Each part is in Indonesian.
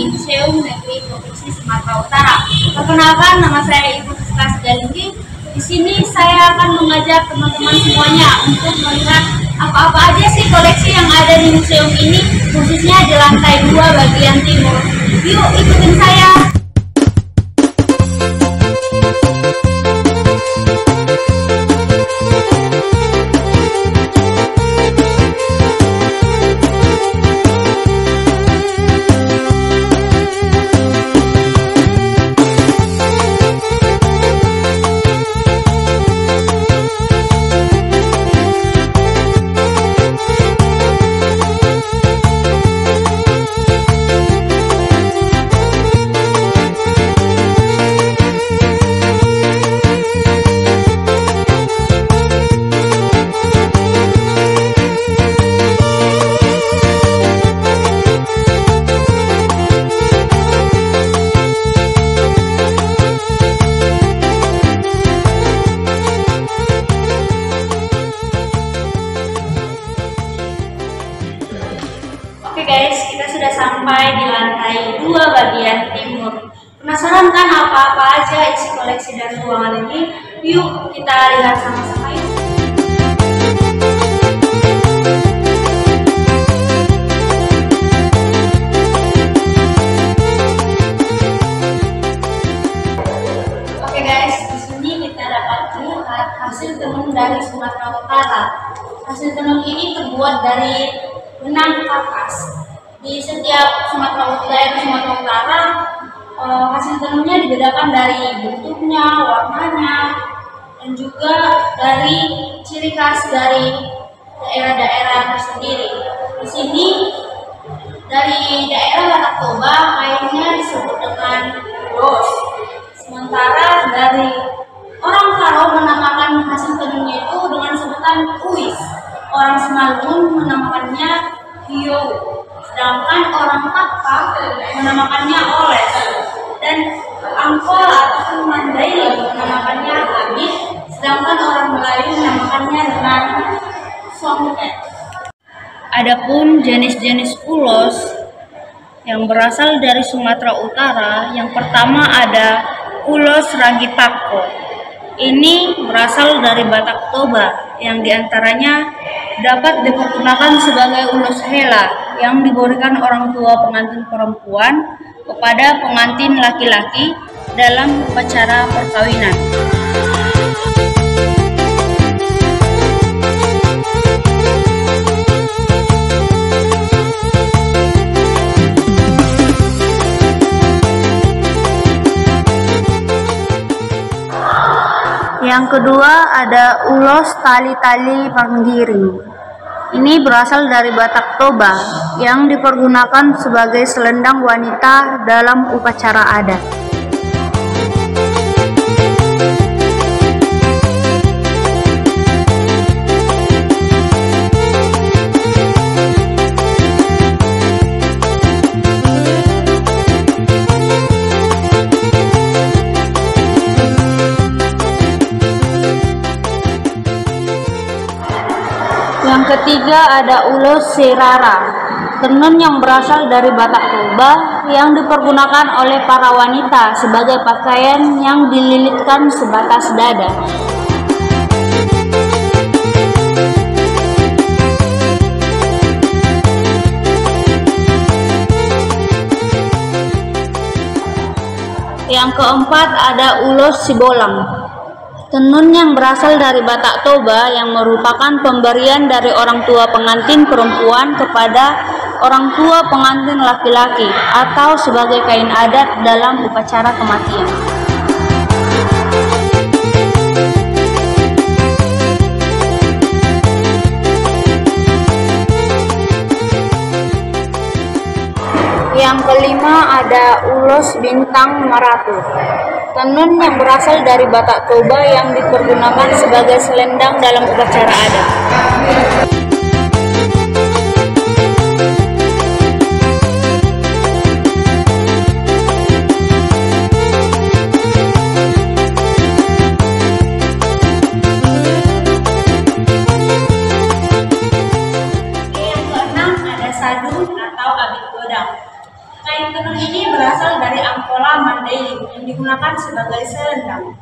di Museum Negeri Provinsi Sumatera Utara. Perkenalkan, nama saya Ibu Rizka Galinggi. Di sini saya akan mengajak teman-teman semuanya untuk melihat apa-apa aja sih koleksi yang ada di museum ini, khususnya di lantai 2 bagian timur. Yuk, ikutin saya. Oke guys, kita sudah sampai di lantai 2 bagian timur. Penasaran kan apa-apa aja isi koleksi dari ruangan ini? Yuk kita lihat sama-sama yuk. Oke guys, di sini kita dapat melihat hasil tenun dari Sumatera Utara. Hasil tenun ini terbuat dari benang kapas. Di setiap daerah Sumatera Utara, hasil tenunnya dibedakan dari bentuknya, warnanya, dan juga dari ciri khas dari daerah-daerah tersendiri. Di sini dari daerah Batak Toba, kainnya disebut dengan ulos. Sementara dari orang Karo menamakan hasil tenunnya itu dengan sebutan uis. Orang Simalungun menamakannya hiyo, sedangkan orang Papua menamakannya oles, dan Angkol atau Mandailing menamakannya abit, sedangkan orang Melayu menamakannya dengan songket. Adapun jenis-jenis ulos yang berasal dari Sumatera Utara, yang pertama ada ulos Ragipako. Ini berasal dari Batak Toba, yang diantaranya dapat dipergunakan sebagai ulos hela yang diberikan orang tua pengantin perempuan kepada pengantin laki-laki dalam upacara perkawinan. Yang kedua ada ulos tali-tali panggiring. Ini berasal dari Batak Toba yang dipergunakan sebagai selendang wanita dalam upacara adat. Yang ketiga ada ulos Sirara, tenun yang berasal dari Batak Toba yang dipergunakan oleh para wanita sebagai pakaian yang dililitkan sebatas dada. Yang keempat ada ulos Sibolang, tenun yang berasal dari Batak Toba yang merupakan pemberian dari orang tua pengantin perempuan kepada orang tua pengantin laki-laki atau sebagai kain adat dalam upacara kematian. Yang kelima ada ulos Bintang Maratur, tenun yang berasal dari Batak Toba yang dipergunakan sebagai selendang dalam upacara adat. Yang keenam ada sadun atau abit godang. Kain Kain tenun ini berasal dari Angkola Mandailing yang digunakan sebagai selendang.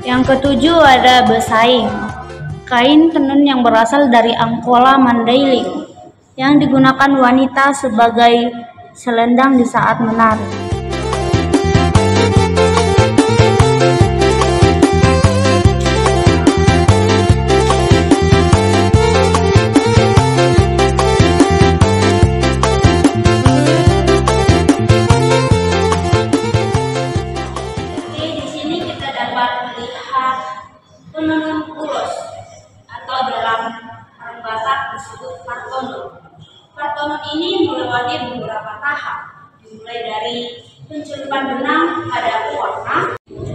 Yang ketujuh ada besaing, kain tenun yang berasal dari Angkola Mandailing yang digunakan wanita sebagai selendang di saat menari. Tenun ulos atau dalam orang Batak disebut partono. Partono ini melewati beberapa tahap, dimulai dari pencelupan benang pada warna.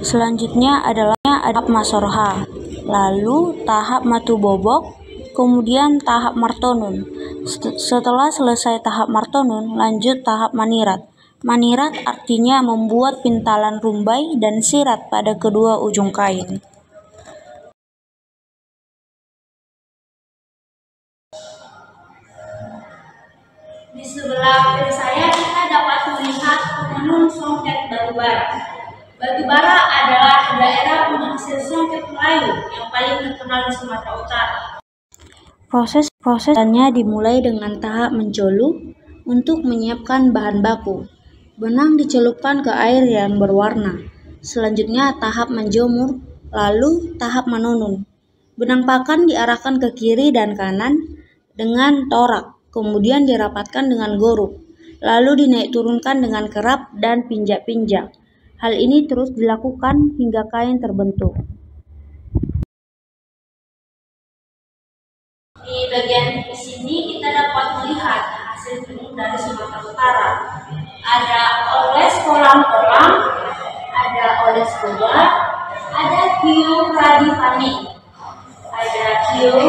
Selanjutnya adalah tahap masorha, lalu tahap matu bobok, kemudian tahap martonun. Setelah selesai tahap martonun, lanjut tahap manirat. Manirat artinya membuat pintalan rumbai dan sirat pada kedua ujung kain. Di sebelah kiri saya kita dapat melihat tenun songket batubara. Batubara adalah daerah penghasil songket Melayu yang paling terkenal di Sumatera Utara. Prosesnya dimulai dengan tahap menjolu untuk menyiapkan bahan baku. Benang dicelupkan ke air yang berwarna. Selanjutnya tahap menjemur, lalu tahap menenun. Benang pakan diarahkan ke kiri dan kanan dengan torak. Kemudian dirapatkan dengan gorup, lalu dinaik turunkan dengan kerap dan pinjak-pinjak. Hal ini terus dilakukan hingga kain terbentuk. Di bagian sini kita dapat melihat hasil tenun dari Sumatera Utara. Ada oles kolang-kolang, ada oles gobar, ada kio radipani, ada kio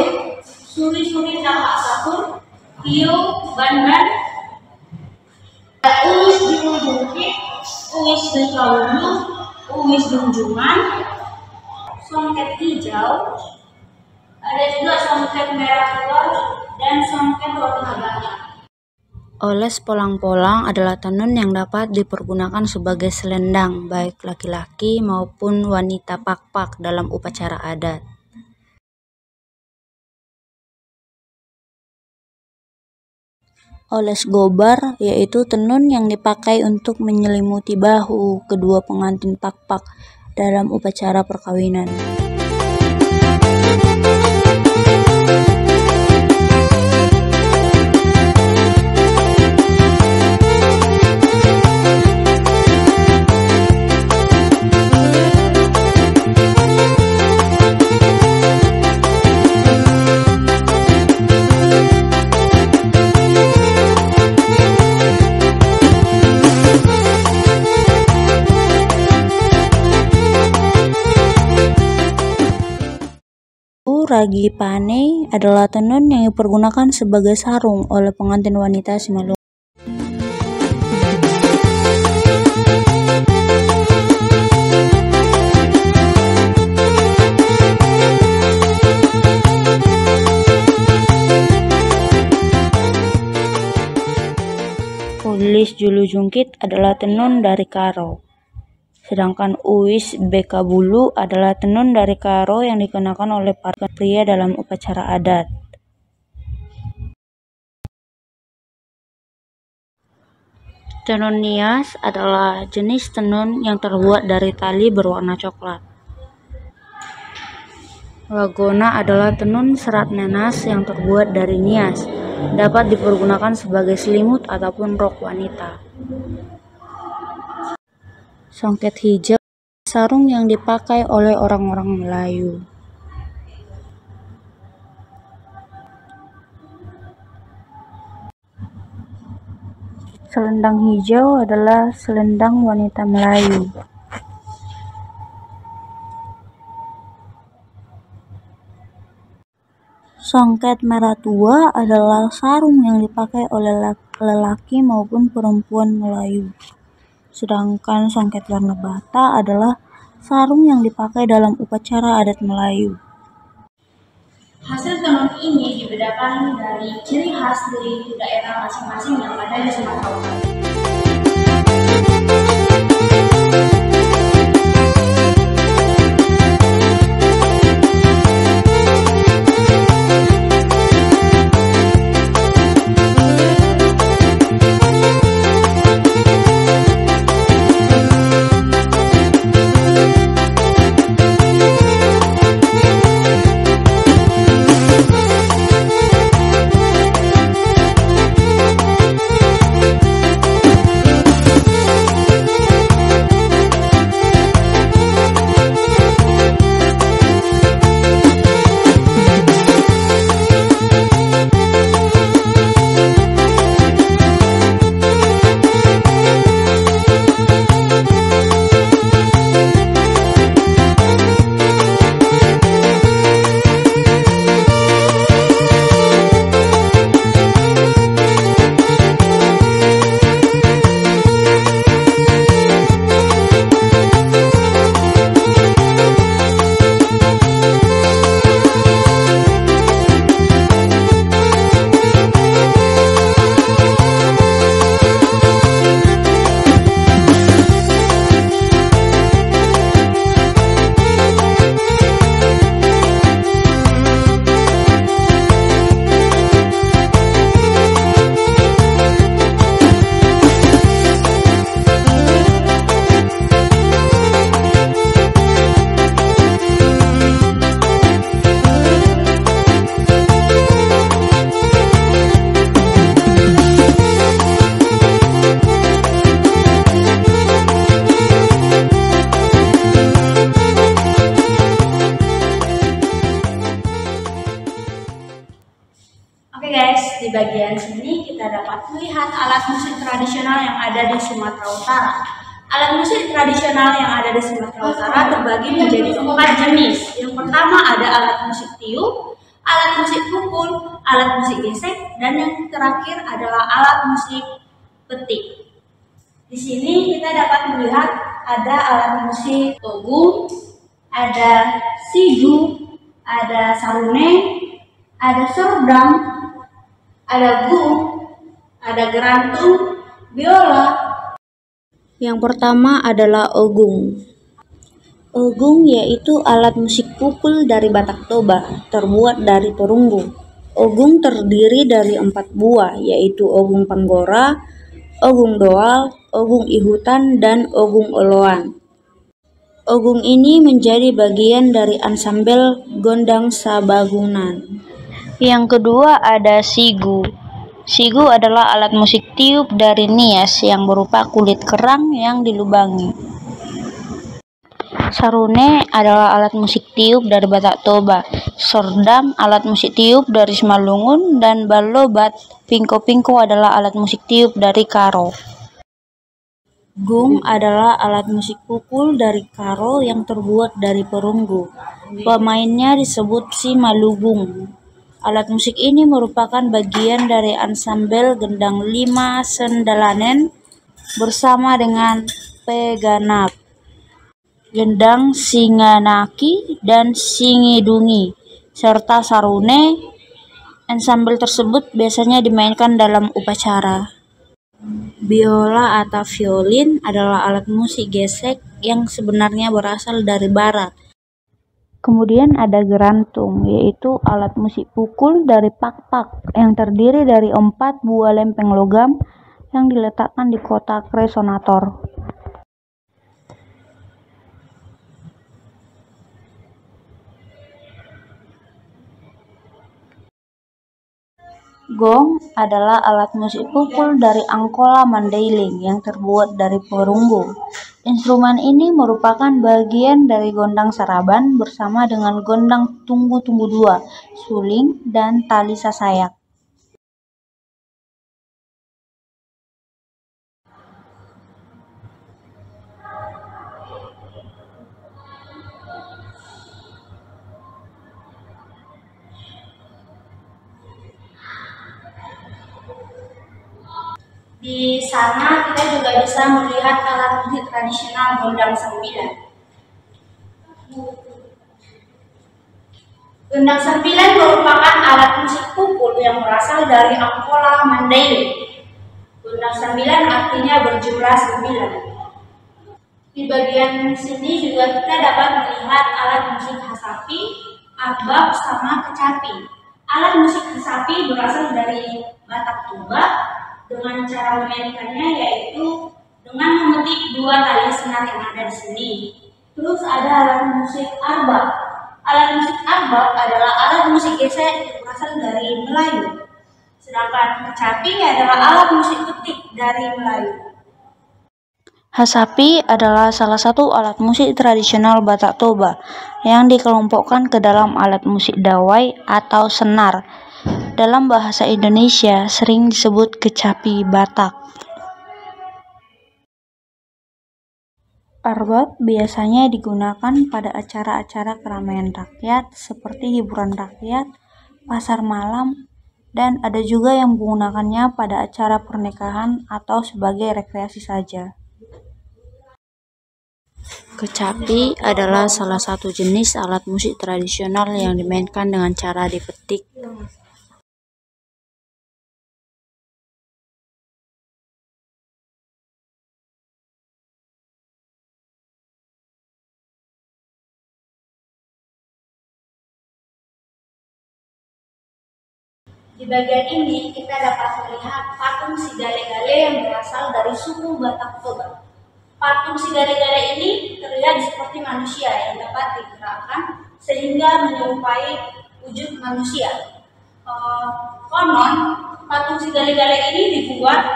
suri-suri tapak sakur, kio ban-ban, uwis jungkit, uwis dekawulu, uwis junjungan, songket hijau, ada juga songket merah tua dan songket warna banyak. Oles polang-polang adalah tenun yang dapat dipergunakan sebagai selendang baik laki-laki maupun wanita pak-pak dalam upacara adat. Oles gobar yaitu tenun yang dipakai untuk menyelimuti bahu kedua pengantin pak-pak dalam upacara perkawinan. Ragi pane adalah tenun yang dipergunakan sebagai sarung oleh pengantin wanita Simalungun. Ulis julu jungkit adalah tenun dari karo. Sedangkan uwis bekabulu adalah tenun dari karo yang dikenakan oleh para pria dalam upacara adat. Tenun nias adalah jenis tenun yang terbuat dari tali berwarna coklat. Wagona adalah tenun serat nanas yang terbuat dari nias, dapat dipergunakan sebagai selimut ataupun rok wanita. Songket hijau, sarung yang dipakai oleh orang-orang Melayu. Selendang hijau adalah selendang wanita Melayu. Songket merah tua adalah sarung yang dipakai oleh lelaki maupun perempuan Melayu. Sedangkan songket warna bata adalah sarung yang dipakai dalam upacara adat Melayu. Hasil tenun ini dibedakan dari ciri khas dari daerah masing-masing yang ada di Sumatera Utara. Oke guys, di bagian sini kita dapat melihat alat musik tradisional yang ada di Sumatera Utara. Alat musik tradisional yang ada di Sumatera Utara terbagi menjadi 4 jenis. Yang pertama ada alat musik tiup, alat musik pukul, alat musik gesek, dan yang terakhir adalah alat musik petik. Di sini kita dapat melihat ada alat musik ogung, ada sigu, ada sarune, ada serdam, ada gung, ada gerantung, biola. Yang pertama adalah ogung. Ogung yaitu alat musik pukul dari Batak Toba, terbuat dari perunggu. Ogung terdiri dari 4 buah, yaitu ogung panggora, ogung doal, ogung ihutan, dan ogung oloan. Ogung ini menjadi bagian dari ansambel Gondang Sabagunan. Yang kedua ada sigu. Sigu adalah alat musik tiup dari Nias yang berupa kulit kerang yang dilubangi. Sarune adalah alat musik tiup dari Batak Toba. Sordam alat musik tiup dari Simalungun, dan balobat pingko-pingko adalah alat musik tiup dari Karo. Gung adalah alat musik pukul dari Karo yang terbuat dari perunggu. Pemainnya disebut Simalungun. Alat musik ini merupakan bagian dari ansambel Gendang 5 Sendalanen bersama dengan Peganap, Gendang Singanaki, dan Singidungi, serta sarune. Ansambel tersebut biasanya dimainkan dalam upacara. Biola atau violin adalah alat musik gesek yang sebenarnya berasal dari barat. Kemudian ada gerantung, yaitu alat musik pukul dari pak-pak yang terdiri dari 4 buah lempeng logam yang diletakkan di kotak resonator. Gong adalah alat musik pukul dari Angkola Mandailing yang terbuat dari perunggu. Instrumen ini merupakan bagian dari gondang saraban bersama dengan gondang tunggu-tunggu 2, suling, dan tali sasayak. Di sana kita juga bisa melihat alat musik tradisional Gondang Sembilan. Gondang Sembilan merupakan alat musik pukul yang berasal dari Angkola Mandailing. Gondang Sembilan artinya berjumlah 9. Di bagian sini juga kita dapat melihat alat musik hasapi, arbab, sama kecapi. Alat musik hasapi berasal dari Batak Toba dengan cara memainkannya yaitu dengan memetik 2 tali senar yang ada di sini. Terus ada alat musik arbab. Alat musik arbab adalah alat musik gesek yang berasal dari Melayu. Sedangkan kecapi adalah alat musik petik dari Melayu. Hasapi adalah salah satu alat musik tradisional Batak Toba yang dikelompokkan ke dalam alat musik dawai atau senar. Dalam bahasa Indonesia sering disebut kecapi Batak. Arbab biasanya digunakan pada acara-acara keramaian rakyat seperti hiburan rakyat, pasar malam, dan ada juga yang menggunakannya pada acara pernikahan atau sebagai rekreasi saja. Kecapi adalah salah satu jenis alat musik tradisional yang dimainkan dengan cara dipetik. Di bagian ini kita dapat melihat patung si gale-gale yang berasal dari suku Batak Toba. Patung si gale-gale ini terlihat seperti manusia yang dapat digerakkan sehingga menyerupai wujud manusia. Konon, patung si gale-gale ini dibuat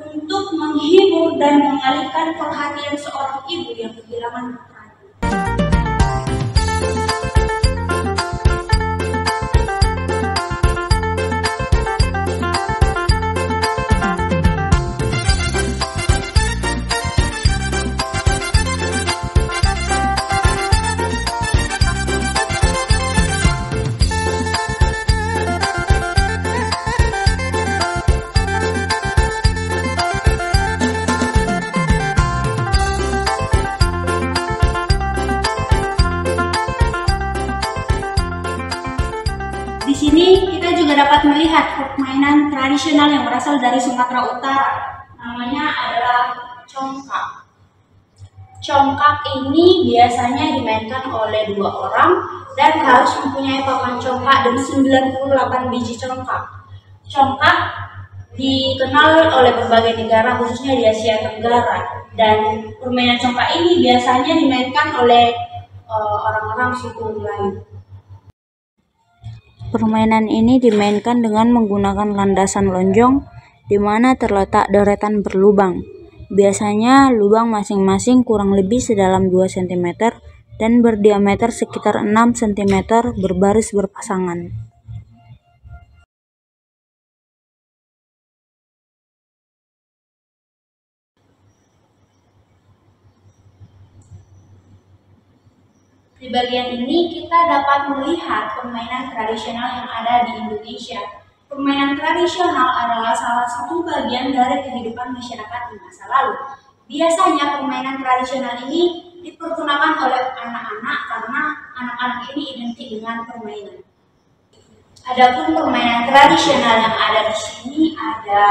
untuk menghibur dan mengalihkan perhatian seorang ibu yang kehilangan putranya. Di sini kita juga dapat melihat permainan tradisional yang berasal dari Sumatera Utara. Namanya adalah congkak. Congkak ini biasanya dimainkan oleh 2 orang dan harus mempunyai papan congkak dan 98 biji congkak. Congkak dikenal oleh berbagai negara khususnya di Asia Tenggara, dan permainan congkak ini biasanya dimainkan oleh orang-orang suku Melayu. Permainan ini dimainkan dengan menggunakan landasan lonjong di mana terletak deretan berlubang. Biasanya lubang masing-masing kurang lebih sedalam 2 cm dan berdiameter sekitar 6 cm berbaris berpasangan. Di bagian ini kita dapat melihat permainan tradisional yang ada di Indonesia. Permainan tradisional adalah salah satu bagian dari kehidupan masyarakat di masa lalu. Biasanya permainan tradisional ini dipergunakan oleh anak-anak karena anak-anak ini identik dengan permainan. Adapun permainan tradisional yang ada di sini ada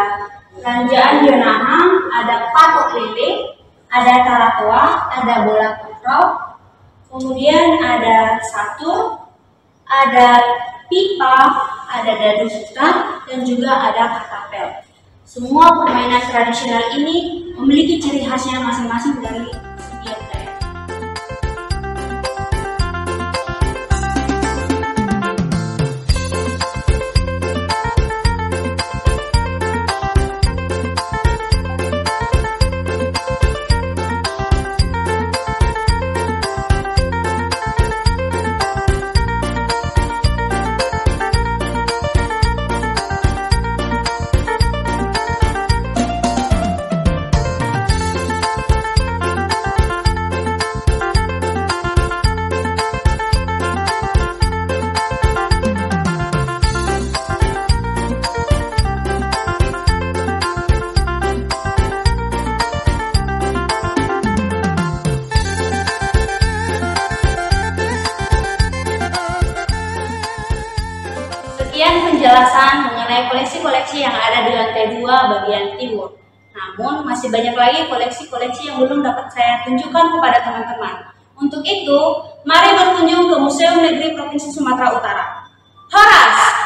ranjaan jonahang, ada patok lele, ada tarakoa, ada bola putrau, kemudian ada satu, ada pipa, ada dadu sutar, dan juga ada katapel. Semua permainan tradisional ini memiliki ciri khasnya masing-masing dari setiap daerah. Sekian penjelasan mengenai koleksi-koleksi yang ada di lantai 2 bagian timur. Namun masih banyak lagi koleksi-koleksi yang belum dapat saya tunjukkan kepada teman-teman. Untuk itu, mari berkunjung ke Museum Negeri Provinsi Sumatera Utara. Horas!